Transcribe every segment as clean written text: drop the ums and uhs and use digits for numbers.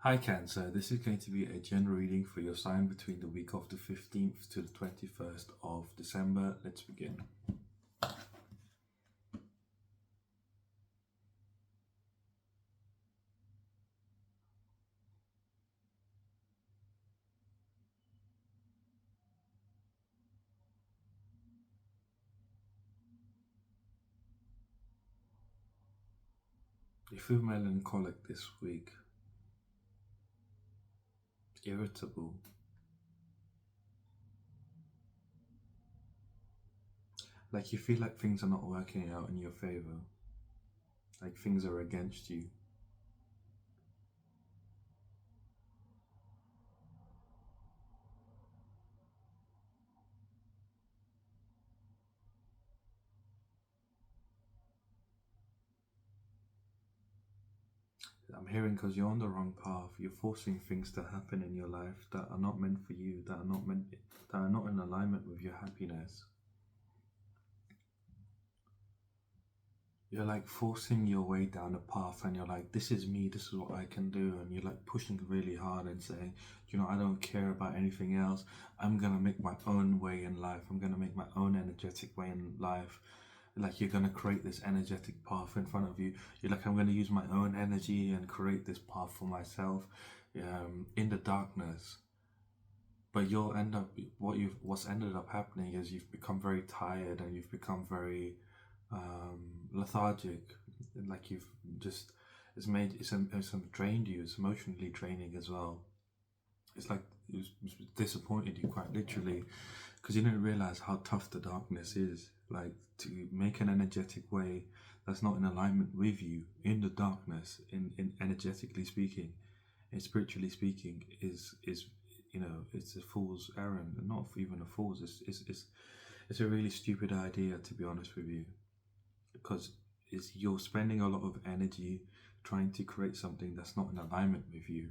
Hi Cancer, this is going to be a general reading for your sign between the week of the 15th to the 21st of December. Let's begin. You feel melancholic this week, irritable, like you feel like things are not working out in your favor, like things are against you. I'm hearing because you're on the wrong path. You're forcing things to happen in your life that are not meant for you, that are not in alignment with your happiness. You're like forcing your way down a path and you're like, this is me, this is what I can do. And you're like pushing really hard and saying, I don't care about anything else. I'm going to make my own way in life. I'm going to make my own energetic way in life. Like you're going to create this energetic path in front of you. You're like, I'm going to use my own energy and create this path for myself in the darkness. But you'll end up, what's ended up happening is you've become very tired and you've become very lethargic, like you've just it's drained you. It's emotionally draining as well. It's like it's disappointed you quite literally because you didn't realize how tough the darkness is. Like to make an energetic way that's not in alignment with you in the darkness, in energetically speaking, and spiritually speaking, is it's a fool's errand, and not even a fool's. It's a really stupid idea, to be honest with you, because you're spending a lot of energy trying to create something that's not in alignment with you,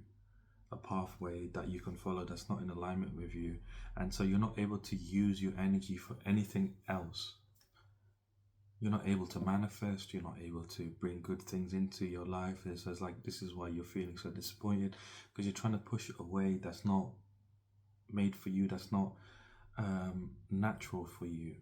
a pathway that you can follow that's not in alignment with you, and so you're not able to use your energy for anything else. You're not able to manifest, you're not able to bring good things into your life. It's like this is why you're feeling so disappointed, because you're trying to push a way that's not made for you, that's not natural for you.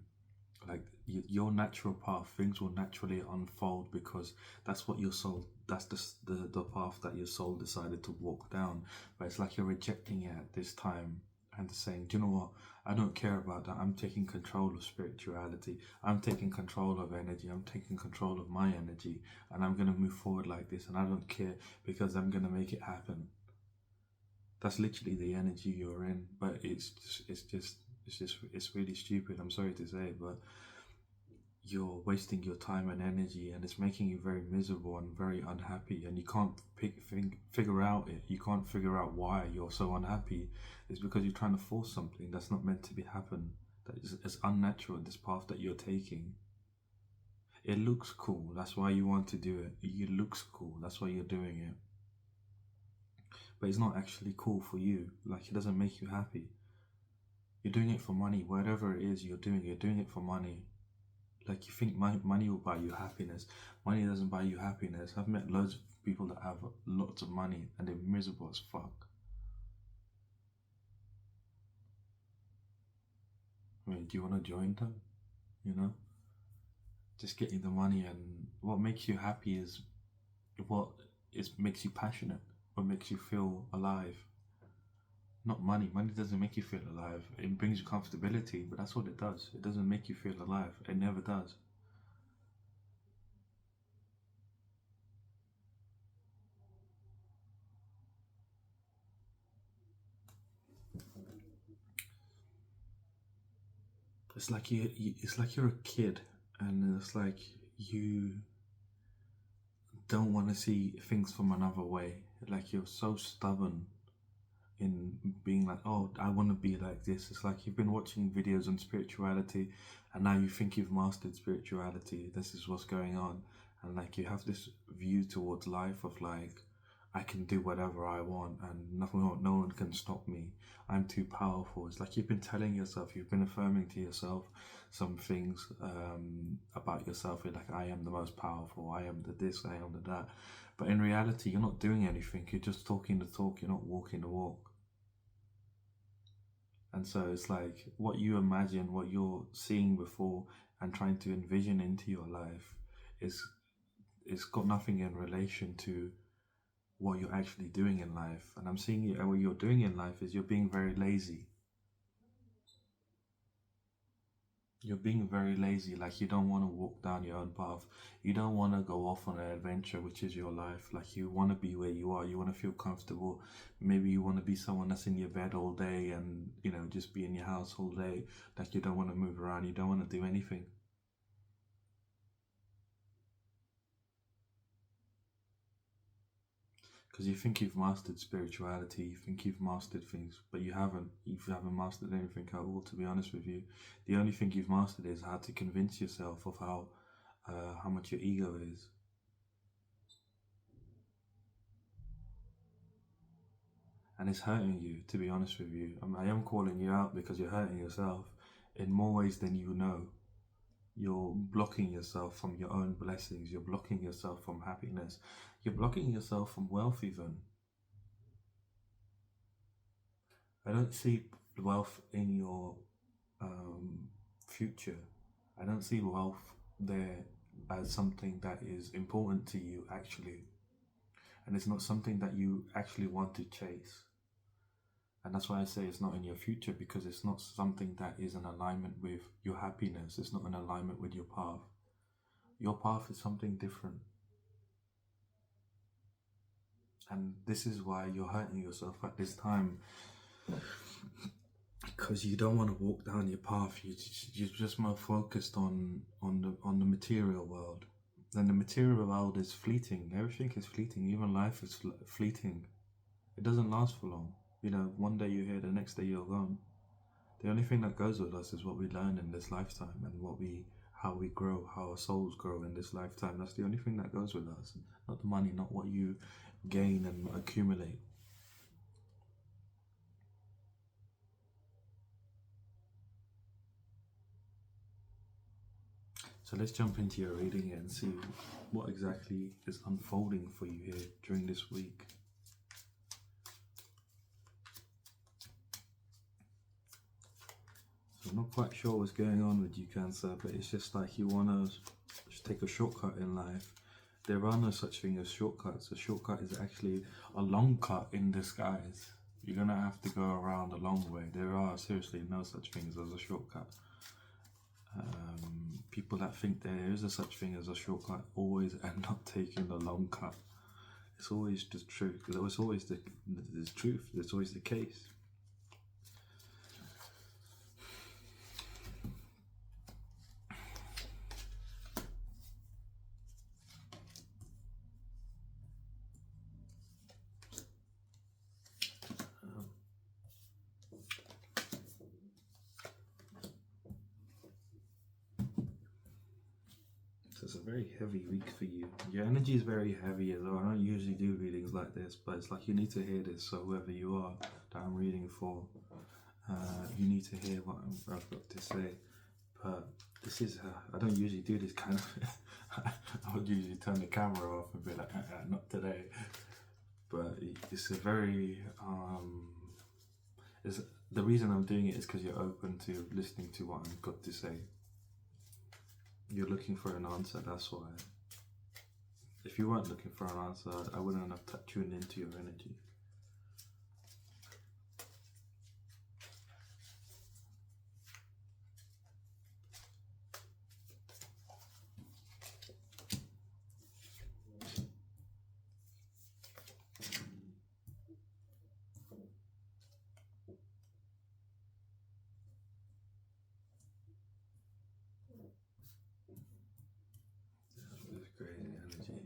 Like your natural path, things will naturally unfold because that's what your soul, that's the path that your soul decided to walk down. But it's like you're rejecting it at this time and saying, do you know what, I don't care about that. I'm taking control of spirituality, I'm taking control of energy, I'm taking control of my energy, and I'm going to move forward like this, and I don't care because I'm going to make it happen. That's literally the energy you're in. But it's really stupid, I'm sorry to say, but you're wasting your time and energy, and it's making you very miserable and very unhappy, and you can't figure out it. You can't figure out why you're so unhappy. It's because you're trying to force something that's not meant to be happen, that is unnatural. This path that you're taking, it looks cool, that's why you want to do it. It looks cool, that's why you're doing it, but it's not actually cool for you. Like, it doesn't make you happy. You're doing it for money. Whatever it is you're doing it for money. Like, you think money will buy you happiness. Money doesn't buy you happiness. I've met loads of people that have lots of money and they're miserable as fuck. I mean, do you want to join them? You know? Just getting the money, and what makes you happy is what makes you passionate, what makes you feel alive. Not money. Money doesn't make you feel alive. It brings you comfortability, but that's what it does. It doesn't make you feel alive. It never does. It's like it's like you're a kid, and it's like you don't want to see things from another way. Like you're so stubborn in being like, oh, I want to be like this. It's like you've been watching videos on spirituality, and now you think you've mastered spirituality. This is what's going on, and like you have this view towards life of like, I can do whatever I want and nothing, no one can stop me. I'm too powerful. It's like you've been telling yourself, you've been affirming to yourself some things about yourself. You're like, I am the most powerful, I am the this, I am the that. But in reality, you're not doing anything. You're just talking the talk, you're not walking the walk. And so it's like what you imagine, what you're seeing before and trying to envision into your life is it's got nothing in relation to what you're actually doing in life. And I'm seeing you, what you're doing in life is you're being very lazy. You're being very lazy, like you don't want to walk down your own path. You don't want to go off on an adventure, which is your life. Like you want to be where you are. You want to feel comfortable. Maybe you want to be someone that's in your bed all day and, just be in your house all day. Like you don't want to move around. You don't want to do anything. Because you think you've mastered spirituality, you think you've mastered things, but you haven't. You haven't mastered anything at all, to be honest with you. The only thing you've mastered is how to convince yourself of how much your ego is. And it's hurting you, to be honest with you. I am calling you out because you're hurting yourself in more ways than you know. You're blocking yourself from your own blessings. You're blocking yourself from happiness. You're blocking yourself from wealth even. I don't see wealth in your future. I don't see wealth there as something that is important to you actually. And it's not something that you actually want to chase. And that's why I say it's not in your future, because it's not something that is in alignment with your happiness. It's not in alignment with your path. Your path is something different. And this is why you're hurting yourself at this time, because you don't want to walk down your path. You're just more focused on the material world. And the material world is fleeting. Everything is fleeting. Even life is fleeting. It doesn't last for long. One day you're here, the next day you're gone. The only thing that goes with us is what we learn in this lifetime and how we grow, how our souls grow in this lifetime. That's the only thing that goes with us. Not the money, not what you gain and accumulate. So let's jump into your reading and see what exactly is unfolding for you here during this week. So I'm not quite sure what's going on with you, Cancer, but it's just like you want to just take a shortcut in life. There are no such thing as shortcuts. A shortcut is actually a long cut in disguise. You're going to have to go around a long way. There are seriously no such things as a shortcut. People that think there is a such thing as a shortcut always end up taking the long cut. It's always the truth. It's always the truth. It's always the case. It's a very heavy week for you. Your energy is very heavy as well. I don't usually do readings like this, but it's like you need to hear this. So whoever you are that I'm reading for, you need to hear what I've got to say. But this is, I don't usually do this kind of, I would usually turn the camera off and be like, not today. But it's a very, the reason I'm doing it is because you're open to listening to what I've got to say. You're looking for an answer, that's why. If you weren't looking for an answer, I wouldn't have tuned into your energy. It's crazy energy.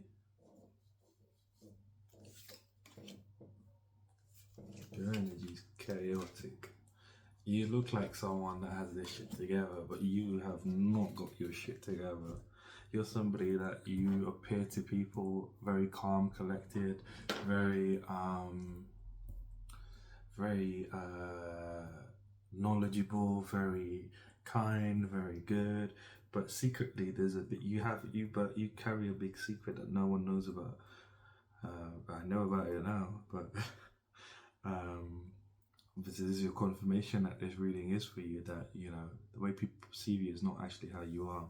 Your energy is chaotic. You look like someone that has their shit together, but you have not got your shit together. You're somebody that you appear to people very calm, collected, very very knowledgeable, very kind, very good. But secretly, there's a bit but you carry a big secret that no one knows about. I know about it now, but um, this is your confirmation that this reading is for you. That the way people perceive you is not actually how you are.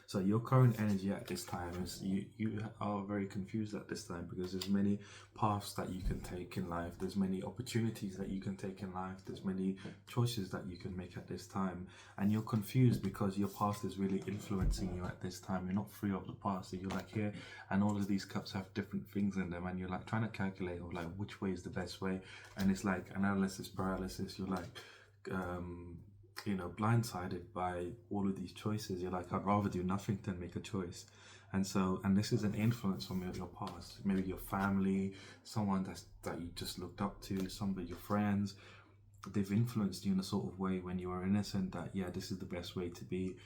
So your current energy at this time is you are very confused at this time because there's many paths that you can take in life. There's many opportunities that you can take in life. There's many choices that you can make at this time, and you're confused because your past is really influencing you at this time. You're not free of the past. So you're like here, and all of these cups have different things in them, and you're like trying to calculate of like which way is the best way, and it's like analysis paralysis. You're like blindsided by all of these choices. You're like, I'd rather do nothing than make a choice. And this is an influence from your past, maybe your family, someone that you just looked up to, somebody, your friends. They've influenced you in a sort of way when you were innocent that, yeah, this is the best way to be.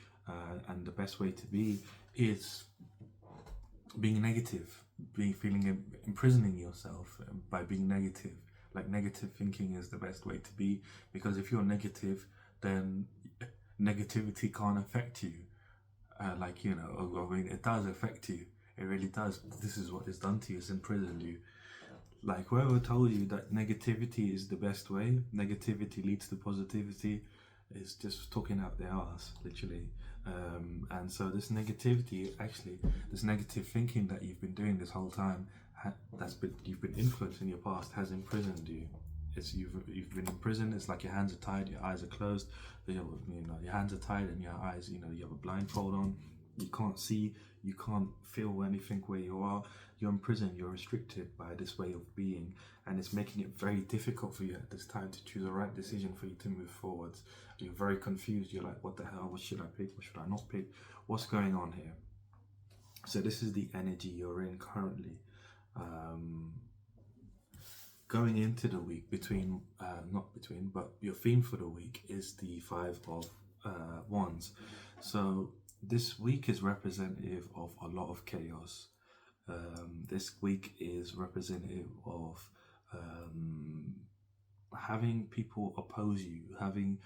And the best way to be is being negative, imprisoning yourself by being negative. Like negative thinking is the best way to be, because if you're negative, then negativity can't affect you. I mean, it does affect you. It really does. This is what it's done to you. It's imprisoned you. Like whoever told you that negativity is the best way, negativity leads to positivity, is just talking out their ass, literally. And so this negativity, actually, this negative thinking that you've been doing this whole time, you've been influenced in your past, has imprisoned you. You've been in prison. It's like your hands are tied, your eyes are closed. Your hands are tied and your eyes, you have a blindfold on. You can't see, you can't feel anything where you are. You're in prison. You're restricted by this way of being, and it's making it very difficult for you at this time to choose the right decision for you to move forwards. You're very confused. You're like, what the hell? What should I pick? What should I not pick? What's going on here? So this is the energy you're in currently. Going into the week, but your theme for the week is the Five of Wands. So this week is representative of a lot of chaos. This week is representative of having people oppose you, having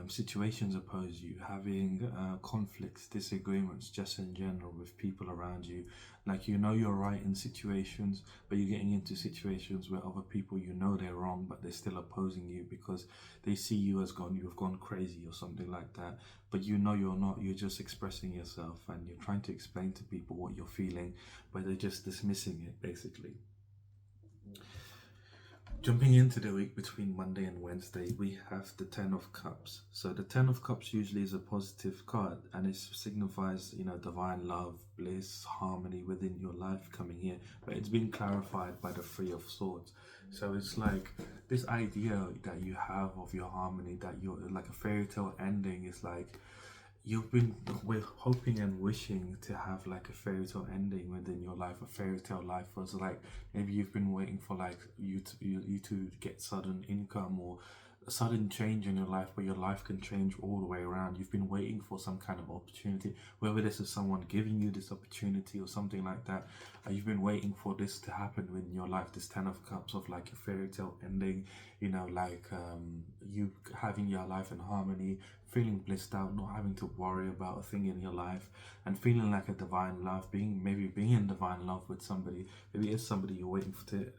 situations oppose you, having conflicts, disagreements just in general with people around you. Like you're right in situations, but you're getting into situations where other people they're wrong, but they're still opposing you because they see you as you've gone crazy or something like that. But you're not, you're just expressing yourself and you're trying to explain to people what you're feeling, but they're just dismissing it basically. Jumping into the week between Monday and Wednesday, we have the Ten of Cups. So the Ten of Cups usually is a positive card, and it signifies, divine love, bliss, harmony within your life coming here. But it's been clarified by the Three of Swords. So it's like this idea that you have of your harmony, that you're like a fairy tale ending, is like we're hoping and wishing to have like a fairy tale ending within your life. A fairy tale life was like maybe you've been waiting for like you to get sudden income or a sudden change in your life where your life can change all the way around. You've been waiting for some kind of opportunity, whether this is someone giving you this opportunity or something like that. You've been waiting for this to happen in your life, this Ten of Cups of like a fairy tale ending, you having your life in harmony, feeling blissed out, not having to worry about a thing in your life, and feeling like a divine love, being in divine love with somebody. Maybe it's somebody you're waiting for to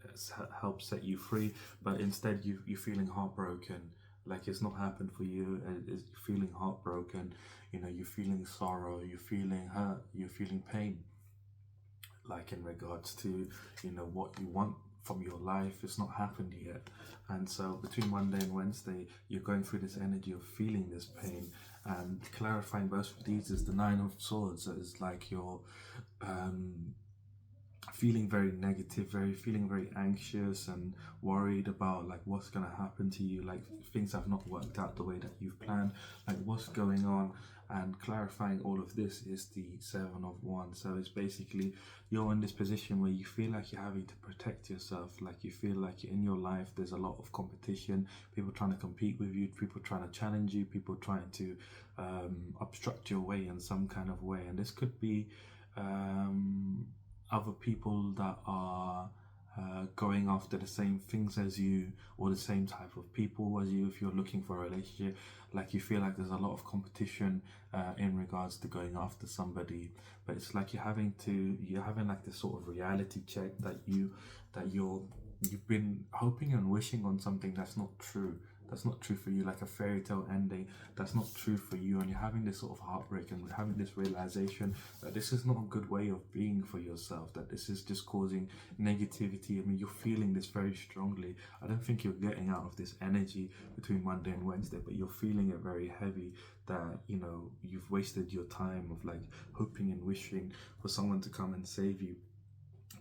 help set you free, but instead you're feeling heartbroken, like it's not happened for you, and you're feeling heartbroken, you're feeling sorrow, you're feeling hurt, you're feeling pain, like in regards to what you want from your life. It's not happened yet, and so between Monday and Wednesday you're going through this energy of feeling this pain. And clarifying both of these is the Nine of Swords. That is like you're feeling very negative, feeling very anxious and worried about like what's gonna happen to you, like things have not worked out the way that you've planned, like what's going on. And clarifying all of this is the Seven of Wands. So it's basically you're in this position where you feel like you're having to protect yourself, like you feel like in your life there's a lot of competition, people trying to compete with you, people trying to challenge you, people trying to obstruct your way in some kind of way. And this could be other people that are going after the same things as you, or the same type of people as you. If you're looking for a relationship, like you feel like there's a lot of competition in regards to going after somebody, but it's like you're having like this sort of reality check that you've been hoping and wishing on something that's not true. That's not true for you, like a fairy tale ending. That's not true for you, and you're having this sort of heartbreak and having this realization that this is not a good way of being for yourself, that this is just causing negativity. I mean, you're feeling this very strongly. I don't think you're getting out of this energy between Monday and Wednesday, but you're feeling it very heavy, that you've wasted your time of like hoping and wishing for someone to come and save you,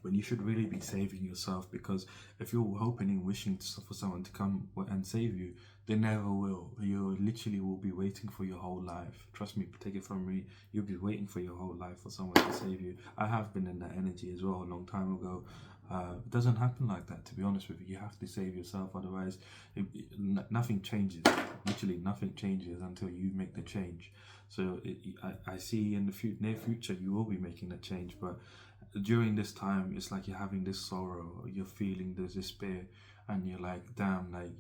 when you should really be saving yourself. Because if you're hoping and wishing for someone to come and save you, they never will. You literally will be waiting for your whole life. Trust me, take it from me. You'll be waiting for your whole life for someone to save you. I have been in that energy as well a long time ago. It doesn't happen like that, to be honest with you. You have to save yourself, otherwise nothing changes. Literally nothing changes until you make the change. So I see in the near future you will be making that change, but during this time it's like you're having this sorrow, you're feeling this despair, and you're like, damn, like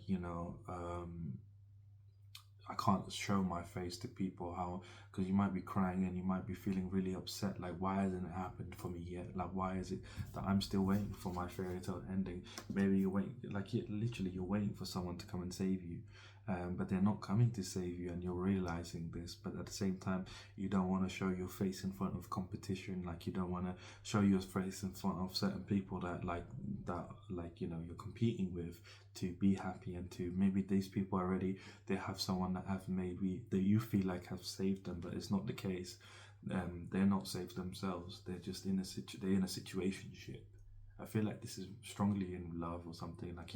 I can't show my face to people, how, because you might be crying and you might be feeling really upset, like why hasn't it happened for me yet, like why is it that I'm still waiting for my fairy tale ending. Maybe you're waiting, like literally you're waiting for someone to come and save you, but they're not coming to save you, and you're realizing this. But at the same time, you don't want to show your face in front of competition, like you don't want to show your face in front of certain people that you're competing with, to be happy, and to maybe these people already, they have someone that have maybe that you feel like have saved them, but it's not the case. They're not saved themselves, they're just in they're in a situationship. I feel like this is strongly in love or something. Like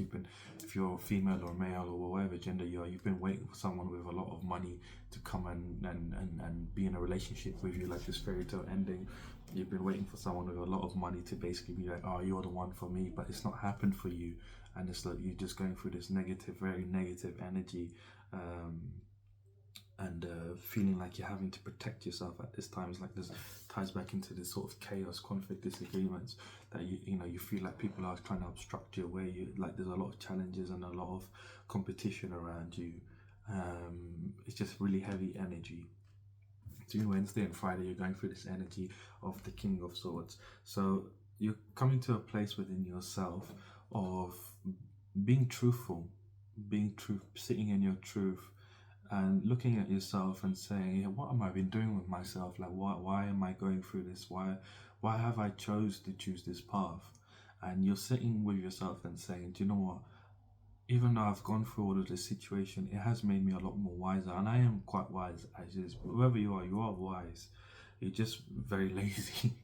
if you're female or male or whatever gender you are, you've been waiting for someone with a lot of money to come and be in a relationship with you, like this fairy tale ending. You've been waiting for someone with a lot of money to basically be like, oh, you're the one for me, but it's not happened for you. And it's like you're just going through this very negative energy, and feeling like you're having to protect yourself at this time. It's like this ties back into this sort of chaos, conflict, disagreements, that you feel like people are trying to obstruct your way. Like there's a lot of challenges and a lot of competition around you. It's just really heavy energy. Between Wednesday and Friday, you're going through this energy of the King of Swords. So you're coming to a place within yourself of being truthful, sitting in your truth, and looking at yourself and saying, yeah, what am I been doing with myself? Like, why am I going through this? Why have I choose this path? And you're sitting with yourself and saying, do you know what? Even though I've gone through all of this situation, it has made me a lot more wiser, and I am quite wise as is. Whoever you are wise. You're just very lazy.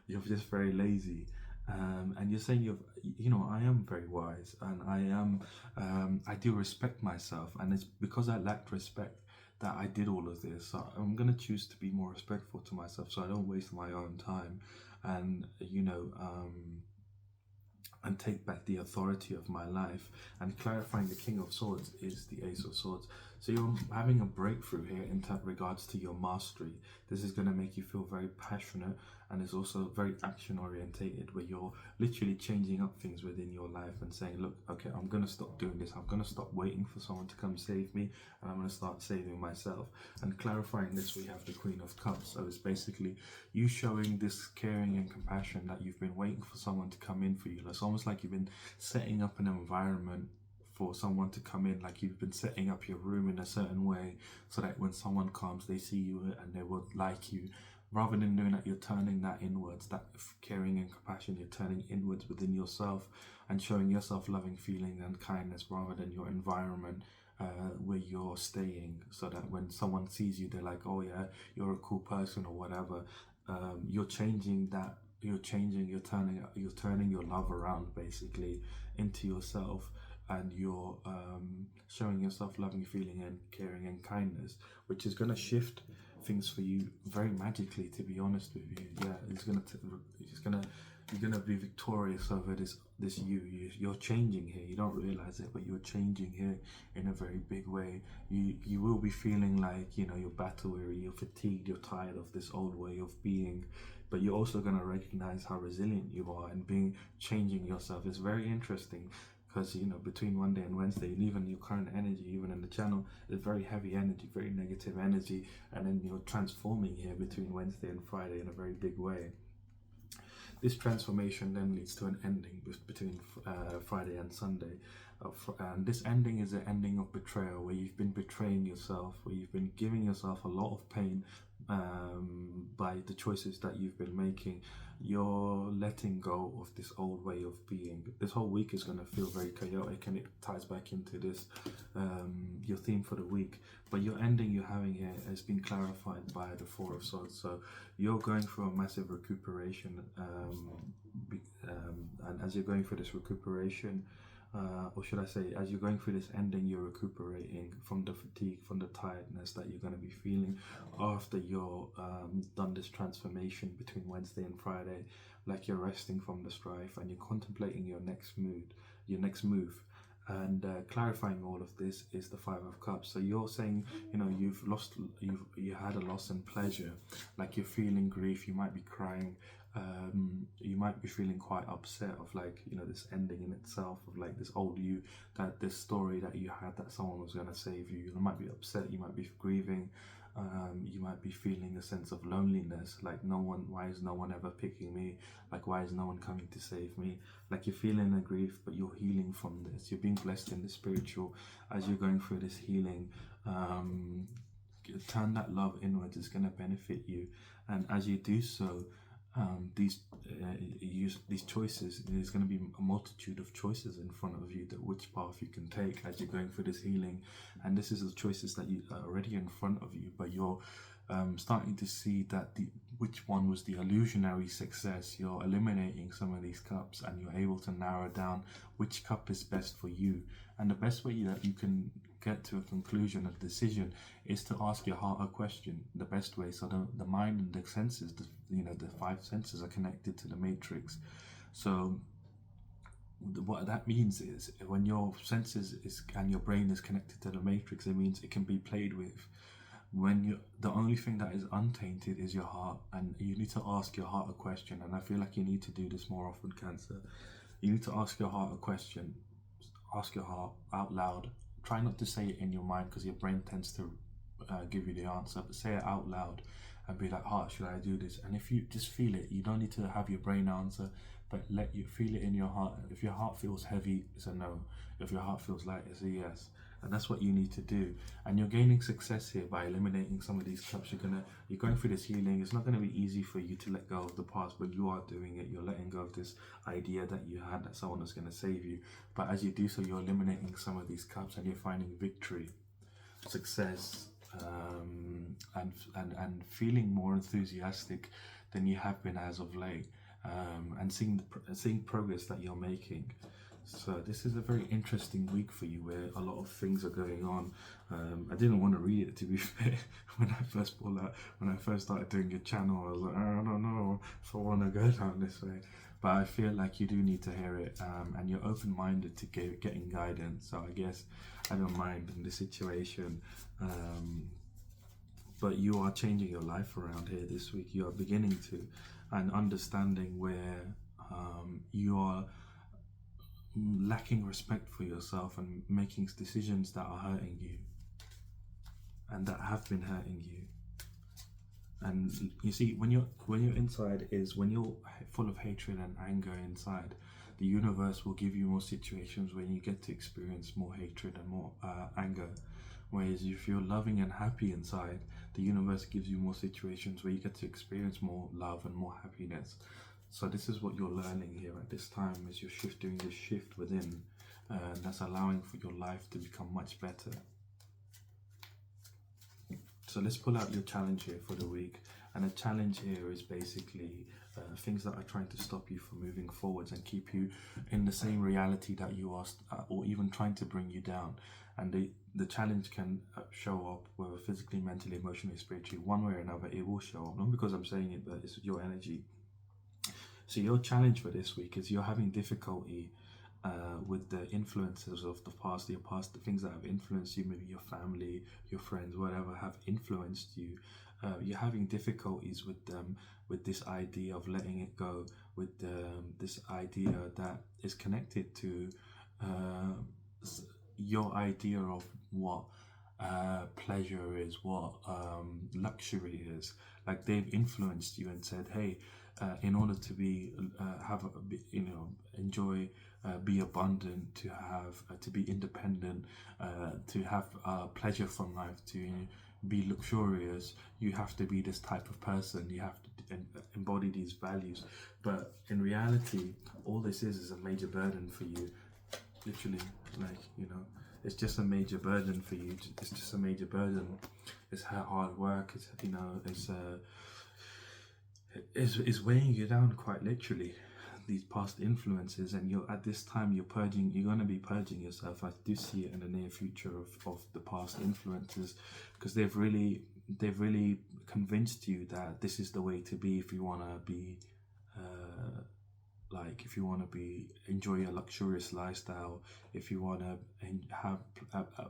You're just very lazy. And you're saying I am very wise, and I do respect myself, and it's because I lacked respect that I did all of this. So I'm gonna choose to be more respectful to myself, so I don't waste my own time, and and take back the authority of my life. And clarifying the King of Swords is the Ace of Swords. So you're having a breakthrough here in regards to your mastery. This is going to make you feel very passionate, and it's also very action orientated, where you're literally changing up things within your life and saying, look, okay, I'm going to stop doing this. I'm going to stop waiting for someone to come save me, and I'm going to start saving myself. And clarifying this, we have the Queen of Cups. So it's basically you showing this caring and compassion that you've been waiting for someone to come in for you. It's almost like you've been setting up an environment for someone to come in, like you've been setting up your room in a certain way so that when someone comes, they see you and they would like you. Rather than doing that, you're turning that inwards, that caring and compassion, you're turning inwards within yourself and showing yourself loving feeling and kindness, rather than your environment where you're staying, so that when someone sees you, they're like, oh yeah, you're a cool person or whatever. You're changing that you're changing, you're turning your love around basically into yourself, and you're showing yourself loving, feeling, and caring and kindness, which is going to shift things for you very magically. To be honest with you, yeah, you're gonna be victorious over this you're changing here. You don't realize it, but you're changing here in a very big way. You will be feeling like, you know, you're battle weary, you're fatigued, you're tired of this old way of being, but you're also going to recognize how resilient you are, and changing yourself is very interesting, because, you know, between Monday and Wednesday, and even your current energy, even in the channel, is very heavy energy, very negative energy, and then you're transforming here between Wednesday and Friday in a very big way. This transformation then leads to an ending between Friday and Sunday. And this ending is an ending of betrayal, where you've been betraying yourself, where you've been giving yourself a lot of pain by the choices that you've been making. You're letting go of this old way of being. This whole week is going to feel very chaotic, and it ties back into this your theme for the week. But your ending you're having here has been clarified by the Four of Swords. So you're going through a massive recuperation, and as you're going through this recuperation, or should I say, as you're going through this ending, you're recuperating from the fatigue, from the tiredness that you're going to be feeling after you're done this transformation between Wednesday and Friday. Like, you're resting from the strife, and you're contemplating your next move. And clarifying all of this is the Five of Cups. So you're saying, you know, you had a loss in pleasure, like you're feeling grief, you might be crying, you might be feeling quite upset of, like, you know, this ending in itself, of like this old you, that this story that you had, that someone was going to save you. You might be upset, you might be grieving, you might be feeling a sense of loneliness, like, why is no one ever picking me, like, why is no one coming to save me? Like, you're feeling a grief, but you're healing from this. You're being blessed in the spiritual as you're going through this healing. Turn that love inwards, is going to benefit you, and as you do so, these choices, there's going to be a multitude of choices in front of you, that which path you can take as you're going through this healing. And this is the choices that you are already in front of you, but you're starting to see that which one was the illusionary success. You're eliminating some of these cups, and you're able to narrow down which cup is best for you. And the best way that you can get to a conclusion, a decision, is to ask your heart a question. The best way. So the mind and the senses, the five senses are connected to the matrix. So what that means is, when your senses and your brain is connected to the matrix, it means it can be played with. When the only thing that is untainted is your heart, and you need to ask your heart a question. And I feel like you need to do this more often, Cancer. You need to ask your heart a question. Ask your heart out loud. Try not to say it in your mind, because your brain tends to give you the answer, but say it out loud and be like, heart, should I do this? And if you just feel it, you don't need to have your brain answer, but let you feel it in your heart. If your heart feels heavy, it's a no. If your heart feels light, it's a yes. And that's what you need to do. And you're gaining success here by eliminating some of these cups. You're going through this healing. It's not going to be easy for you to let go of the past, but you are doing it. You're letting go of this idea that you had, that someone was going to save you. But as you do so, you're eliminating some of these cups, and you're finding victory, success, and feeling more enthusiastic than you have been as of late, and seeing progress that you're making. So this is a very interesting week for you, where a lot of things are going on. I didn't want to read it, to be fair, when I first started doing your channel. I was like, I don't know if I want to go down this way, but I feel like you do need to hear it, and you're open-minded to getting guidance. So I guess I don't mind in this situation, but you are changing your life around here this week. You are beginning to, and understanding where you are lacking respect for yourself, and making decisions that are hurting you, and that have been hurting you. And you see, when you're inside, is when you're full of hatred and anger inside, the universe will give you more situations where you get to experience more hatred and more anger. Whereas if you're loving and happy inside, the universe gives you more situations where you get to experience more love and more happiness. So this is what you're learning here at this time, as you're doing this shift within, that's allowing for your life to become much better. So let's pull out your challenge here for the week, And a challenge here is basically things that are trying to stop you from moving forwards and keep you in the same reality that you are, or even trying to bring you down. And the challenge can show up, whether physically, mentally, emotionally, spiritually, one way or another. It will show up, not because I'm saying it, but it's your energy. So your challenge for this week is you're having difficulty with the influences of the past, the things that have influenced you, maybe your family, your friends, whatever, have influenced you. You're having difficulties with them, with this idea of letting it go, with this idea that is connected to your idea of what pleasure is, what luxury is. Like they've influenced you and said, hey, in order to be enjoy, be abundant, to have to be independent, to have pleasure from life, to be luxurious, you have to be this type of person, you have to embody these values. But in reality, all this is a major burden for you, literally. Like, it's just a major burden for you. It's just a major burden. It's hard work. It's weighing you down, quite literally, these past influences. And you're at this time, you're going to be purging yourself. I do see it in the near future of the past influences, because they've really convinced you that this is the way to be if you want to be enjoy a luxurious lifestyle, if you want to have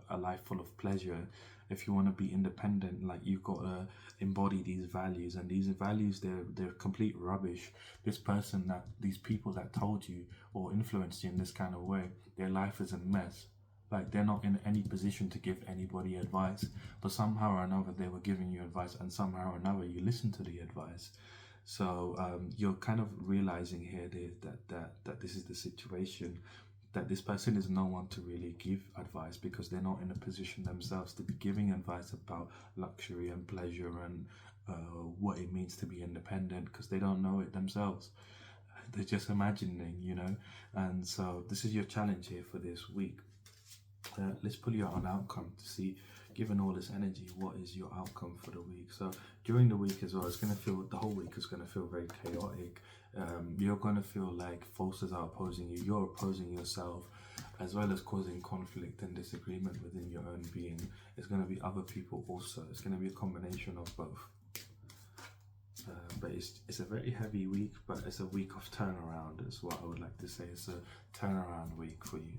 a life full of pleasure, if you want to be independent, like you've got to embody these values. And these values, they're complete rubbish. These people that told you or influenced you in this kind of way, their life is a mess. Like, they're not in any position to give anybody advice, but somehow or another they were giving you advice, and somehow or another you listen to the advice. So you're kind of realizing here that this is the situation, that this person is no one to really give advice, because they're not in a position themselves to be giving advice about luxury and pleasure and what it means to be independent, because they don't know it themselves. They're just imagining. And so this is your challenge here for this week. Let's pull your own outcome to see, given all this energy, what is your outcome for the week. So during the week as well, the whole week is going to feel very chaotic. You're going to feel like forces are opposing you, you're opposing yourself, as well as causing conflict and disagreement within your own being. It's going to be other people also. It's going to be a combination of both. But it's a very heavy week, but it's a week of turnaround, is what I would like to say. It's a turnaround week for you.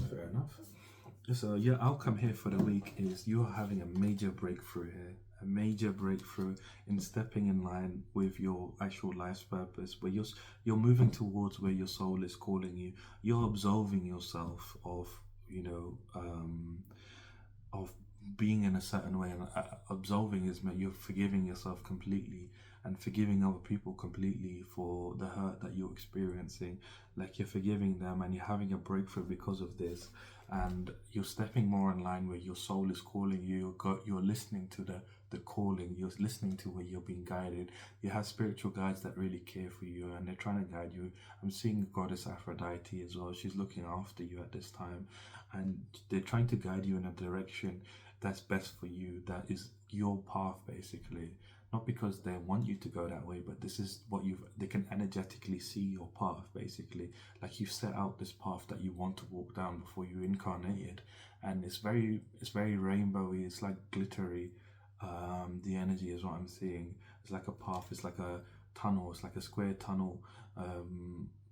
Fair enough. So your outcome here for the week is you are having a major breakthrough here. A major breakthrough in stepping in line with your actual life's purpose, where you're moving towards where your soul is calling you. You're absolving yourself of of being in a certain way, and absolving is you're forgiving yourself completely and forgiving other people completely for the hurt that you're experiencing. Like, you're forgiving them and you're having a breakthrough because of this, and you're stepping more in line where your soul is calling you. You're listening to the calling, you're listening to where you're being guided. You have spiritual guides that really care for you and they're trying to guide you. I'm seeing goddess Aphrodite as well. She's looking after you at this time, and they're trying to guide you in a direction that's best for you, that is your path, basically. Not because they want you to go that way, but this is what they can energetically see your path, basically. Like, you've set out this path that you want to walk down before you incarnated, and it's very rainbowy, it's like glittery. The energy is what I'm seeing. It's like a path, it's like a tunnel, it's like a square tunnel,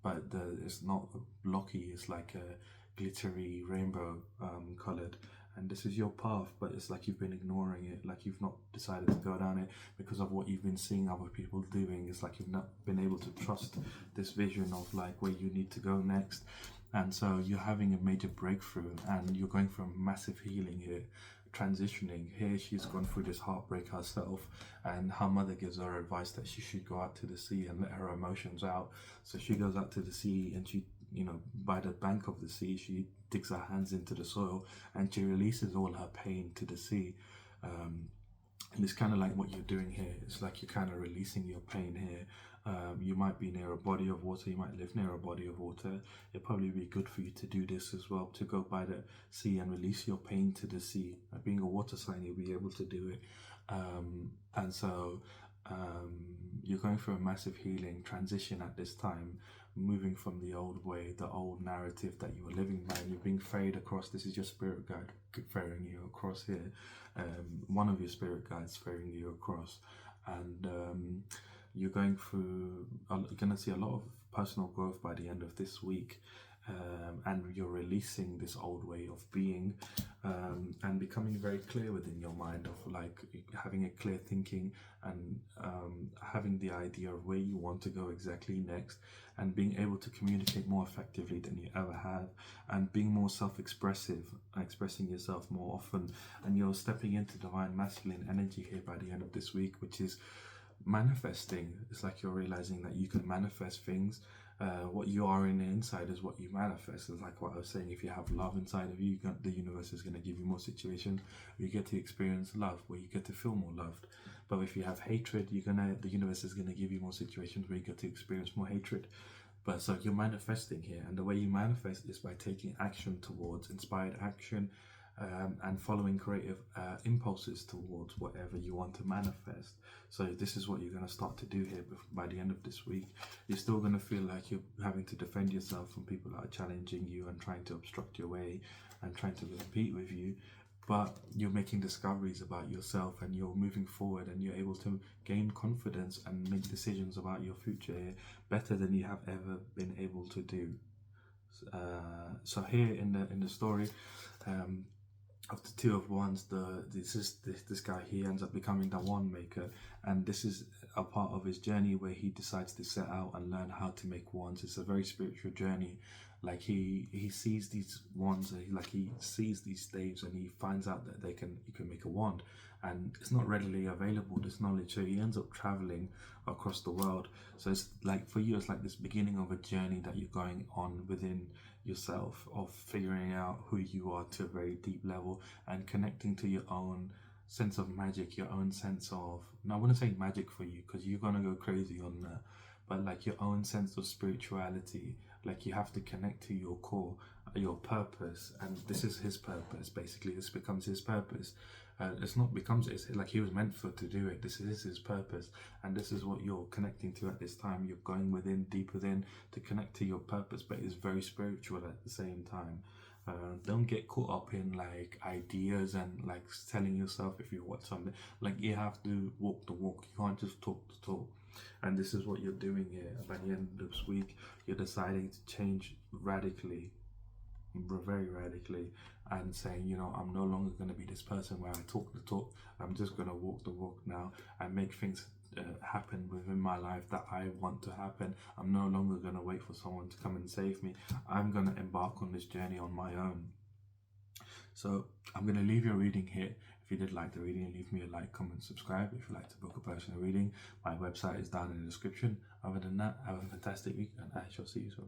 but it's not blocky, it's like a glittery rainbow colored. And this is your path, but it's like you've been ignoring it, like you've not decided to go down it because of what you've been seeing other people doing. It's like you've not been able to trust this vision of like where you need to go next. And so you're having a major breakthrough and you're going from massive healing here, transitioning. Here she's gone through this heartbreak herself, and her mother gives her advice that she should go out to the sea and let her emotions out. So she goes out to the sea and she by the bank of the sea. She digs her hands into the soil and she releases all her pain to the sea. And it's kind of like what you're doing here. It's like you're kind of releasing your pain here. You might be near a body of water. You might live near a body of water. It'd probably be good for you to do this as well, to go by the sea and release your pain to the sea. Being a water sign, you'll be able to do it. And so you're going through a massive healing transition at this time, moving from the old way, the old narrative that you were living by, and you're being ferried across. This is your spirit guide ferrying you across here. One of your spirit guides ferrying you across, and you're going to see a lot of personal growth by the end of this week. And you're releasing this old way of being, and becoming very clear within your mind, of like having a clear thinking, and having the idea of where you want to go exactly next, and being able to communicate more effectively than you ever have, and being more self-expressive, expressing yourself more often. And you're stepping into divine masculine energy here by the end of this week, which is manifesting. It's like you're realizing that you can manifest things. What you are in the inside is what you manifest. It's like what I was saying, if you have love inside of you, the universe is going to give you more situations where you get to experience love, where you get to feel more loved. But if you have hatred, the universe is going to give you more situations where you get to experience more hatred. But so you're manifesting here, and the way you manifest is by taking action towards inspired action, and following creative impulses towards whatever you want to manifest. So this is what you're going to start to do here by the end of this week. You're still going to feel like you're having to defend yourself from people that are challenging you and trying to obstruct your way and trying to compete with you, but you're making discoveries about yourself, and you're moving forward, and you're able to gain confidence and make decisions about your future here better than you have ever been able to do. So here in the story, of the Two of Wands, this guy, he ends up becoming the wand maker, and this is a part of his journey where he decides to set out and learn how to make wands. It's a very spiritual journey. Like he sees these wands, he sees these staves, and he finds out that you can make a wand, and it's not readily available, this knowledge. So he ends up traveling across the world. So it's like, for you, it's like this beginning of a journey that you're going on within yourself, of figuring out who you are to a very deep level, and connecting to your own sense of magic, your own sense of, I wouldn't say magic for you because you're gonna go crazy on that, but like your own sense of spirituality. Like you have to connect to your core, your purpose, and this is his purpose. Basically, this becomes his purpose. It's like he was meant to do it. This is his purpose, and this is what you're connecting to at this time. You're going deep within to connect to your purpose, but it's very spiritual at the same time. Don't get caught up in like ideas and like telling yourself if you want something. Like you have to walk the walk. You can't just talk the talk. And this is what you're doing here. By the end of this week, you're deciding to change radically, very radically, and saying, I'm no longer going to be this person where I talk the talk. I'm just going to walk the walk now and make things happen within my life that I want to happen. I'm no longer going to wait for someone to come and save me. I'm going to embark on this journey on my own. So I'm going to leave your reading here. If you did like the reading, leave me a like, comment, subscribe. If you'd like to book a personal reading, my website is down in the description. Other than that, have a fantastic week, and I shall see you soon.